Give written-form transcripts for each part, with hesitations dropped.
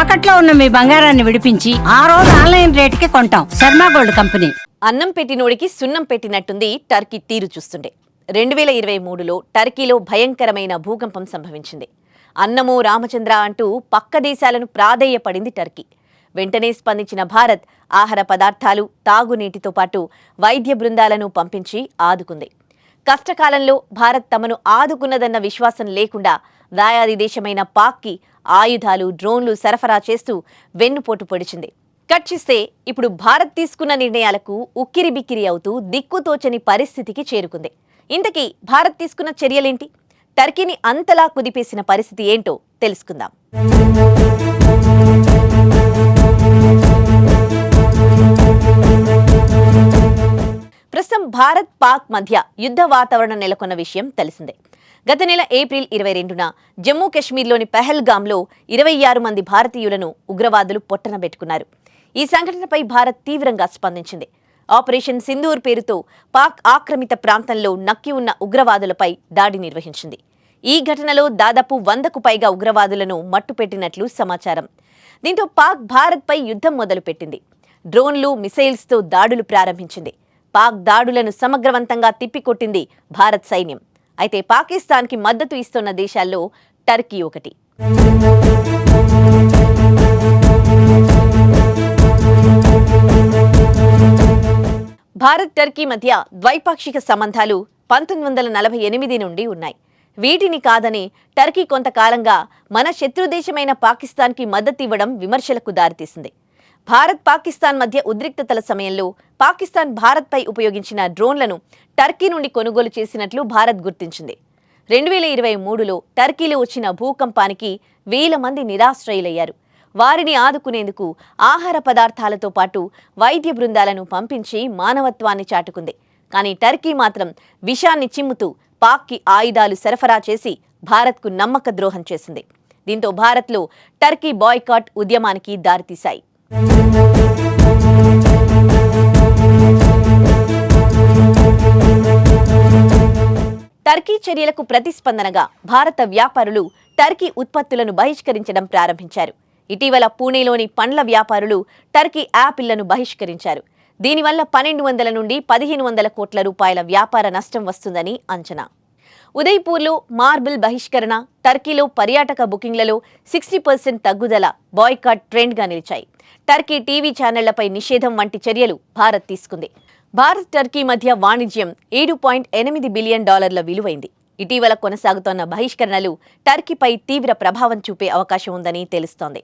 తాకట్లో ఉన్న మీ బంగారాన్ని విడిపించి ఆ రోజు ఆన్లైన్ రేటుకి కొంటాం. Sharma gold company. అన్నం పెట్టినోడికి సున్నం పెట్టినట్టుంది టర్కీ తీరు చూస్తుండే. 2023లో టర్కీలో భయంకరమైన భూకంపం సంభవించింది. అన్నమో రామచంద్ర అంటూ పక్క దేశాలను ప్రాధేయపడింది టర్కీ. వెంటనే స్పందించిన భారత్ ఆహార పదార్థాలు, తాగునీటితో పాటు వైద్య బృందాలను పంపించి ఆదుకుంది. కష్టకాలంలో భారత్ తమను ఆదుకున్నదన్న విశ్వాసం లేకుండా దాయాది దేశమైన పాక్కి ఆయుధాలు, డ్రోన్లు సరఫరా చేస్తూ వెన్నుపోటు పొడిచింది. కట్ చేస్తే ఇప్పుడు భారత్ తీసుకున్న నిర్ణయాలకు ఉక్కిరిబిక్కిరి అవుతూ దిక్కుతోచని పరిస్థితికి చేరుకుంది. ఇంతకీ భారత్ తీసుకున్న చర్యలేంటి? టర్కీని అంతలా కుదిపేసిన పరిస్థితి ఏంటో తెలుసుకుందాం. ప్రస్తుతం భారత్ పాక్ మధ్య యుద్ధ వాతావరణం నెలకొన్న విషయం తెలిసిందే. గత నెల ఏప్రిల్ 22న జమ్మూ కశ్మీర్లోని పెహల్గాంలో 26 మంది భారతీయులను ఉగ్రవాదులు పొట్టనబెట్టుకున్నారు. ఈ సంఘటనపై భారత్ తీవ్రంగా స్పందించింది. ఆపరేషన్ సింధూర్ పేరుతో పాక్ ఆక్రమిత ప్రాంతంలో నక్కి ఉన్న ఉగ్రవాదులపై దాడి నిర్వహించింది. ఈ ఘటనలో దాదాపు 100కు పైగా ఉగ్రవాదులను మట్టుపెట్టినట్లు సమాచారం. దీంతో పాక్ భారత్పై యుద్ధం మొదలుపెట్టింది. డ్రోన్లు, మిసైల్స్తో దాడులు ప్రారంభించింది. పాక్ దాడులను సమగ్రవంతంగా తిప్పికొట్టింది భారత్ సైన్యం. అయితే పాకిస్తాన్కి మద్దతు ఇస్తున్న దేశాల్లో టర్కీ ఒకటి. భారత్ టర్కీ మధ్య ద్వైపాక్షిక సంబంధాలు 1948 నుండి ఉన్నాయి. వీటిని కాదని టర్కీ కొంతకాలంగా మన శత్రుదేశమైన పాకిస్తాన్కి మద్దతు ఇవ్వడం విమర్శలకు దారితీసింది. భారత్ పాకిస్తాన్ మధ్య ఉద్రిక్తతల సమయంలో పాకిస్తాన్ భారత్పై ఉపయోగించిన డ్రోన్లను టర్కీ నుండి కొనుగోలు చేసినట్లు భారత్ గుర్తించింది. 2023లో టర్కీలో వచ్చిన భూకంపానికి 1000 మంది నిరాశ్రయులయ్యారు. వారిని ఆదుకునేందుకు ఆహార పదార్థాలతో పాటు వైద్య బృందాలను పంపించి మానవత్వాన్ని చాటుకుంది. కానీ టర్కీ మాత్రం విషాన్ని చిమ్ముతూ పాక్కి ఆయుధాలు సరఫరా చేసి భారత్కు నమ్మక ద్రోహం చేసింది. దీంతో భారత్లో టర్కీ బాయ్కాట్ ఉద్యమానికి దారితీశాయి. టర్కీ చర్యలకు ప్రతిస్పందనగా భారత వ్యాపారులు టర్కీ ఉత్పత్తులను బహిష్కరించడం ప్రారంభించారు. ఇటీవల పూణేలోని పండ్ల వ్యాపారులు టర్కీ యాపిళ్లను బహిష్కరించారు. దీనివల్ల 1200 నుండి 1500 కోట్ల రూపాయల వ్యాపార నష్టం వస్తుందని అంచనా. ఉదయ్పూర్లో మార్బుల్ బహిష్కరణ, టర్కీలో పర్యాటక బుకింగ్లలో 60% తగ్గుదల బాయ్కాట్ ట్రెండ్గా నిలిచాయి. టర్కీ టీవీ ఛానళ్లపై నిషేధం వంటి చర్యలు భారత్ తీసుకుంది. భారత్ టర్కీ మధ్య వాణిజ్యం $7.8 బిలియన్ విలువైంది. ఇటీవల కొనసాగుతోన్న బహిష్కరణలు టర్కీపై తీవ్ర ప్రభావం చూపే అవకాశం ఉందని తెలుస్తోంది.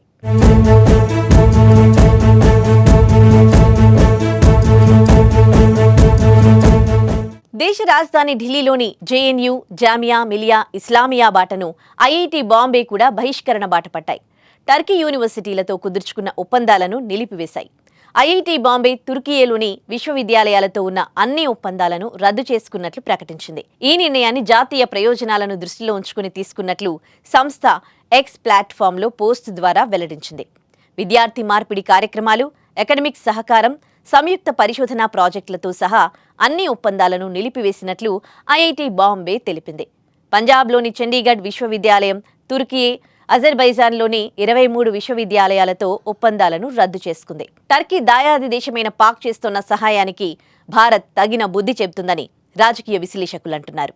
దేశ రాజధాని ఢిల్లీలోని జేఎన్యూ, జామియా మిలియా ఇస్లామియా బాటను ఐఐటి బాంబే కూడా బహిష్కరణ బాట పట్టాయి. టర్కీ యూనివర్సిటీలతో కుదుర్చుకున్న ఒప్పందాలను నిలిపివేశాయి. ఐఐటి బాంబే తుర్కియేలోని విశ్వవిద్యాలయాలతో ఉన్న అన్ని ఒప్పందాలను రద్దు చేసుకున్నట్లు ప్రకటించింది. ఈ నిర్ణయాన్ని జాతీయ ప్రయోజనాలను దృష్టిలో ఉంచుకుని తీసుకున్నట్లు సంస్థ ఎక్స్ ప్లాట్ఫామ్లో పోస్ట్ ద్వారా వెల్లడించింది. విద్యార్థి మార్పిడి కార్యక్రమాలు, అకాడమిక్ సహకారం, సంయుక్త పరిశోధనా ప్రాజెక్టులతో సహా అన్ని ఒప్పందాలను నిలిపివేసినట్లు ఐఐటి బాంబే తెలిపింది. పంజాబ్లోని చండీగఢ్ విశ్వవిద్యాలయం, తుర్కియే, అజర్బైజాన్లోని 23 విశ్వవిద్యాలయాలతో ఒప్పందాలను రద్దు చేసుకుంది. టర్కీ దాయాది దేశమైన పాక్ చేస్తున్న సహాయానికి భారత్ తగిన బుద్ధి చెబుతుందని రాజకీయ విశ్లేషకులు అంటున్నారు.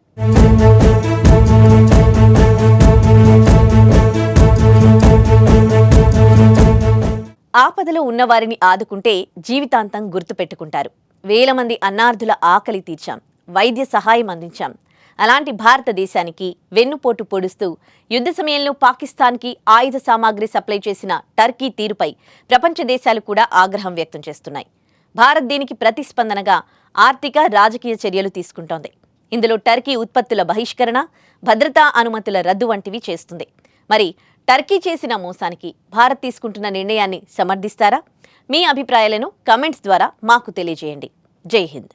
ఆపదలో ఉన్నవారిని ఆదుకుంటే జీవితాంతం గుర్తుపెట్టుకుంటారు. 1000 మంది అన్నార్థుల ఆకలి తీర్చాం, వైద్య సహాయం అందించాం. అలాంటి భారతదేశానికి వెన్నుపోటు పొడుస్తూ యుద్ధ సమయంలో పాకిస్తాన్కి ఆయుధ సామాగ్రి సప్లై చేసిన టర్కీ తీరుపై ప్రపంచ దేశాలు కూడా ఆగ్రహం వ్యక్తం చేస్తున్నాయి. భారత్ దీనికి ప్రతిస్పందనగా ఆర్థిక, రాజకీయ చర్యలు తీసుకుంటోంది. ఇందులో టర్కీ ఉత్పత్తుల బహిష్కరణ, భద్రతా అనుమతుల రద్దు వంటివి చేస్తుంది. మరి టర్కీ చేసిన మోసానికి భారత్ తీసుకుంటున్న నిర్ణయాన్ని సమర్థిస్తారా? మీ అభిప్రాయాలను కామెంట్స్ ద్వారా మాకు తెలియజేయండి. జై హింద్.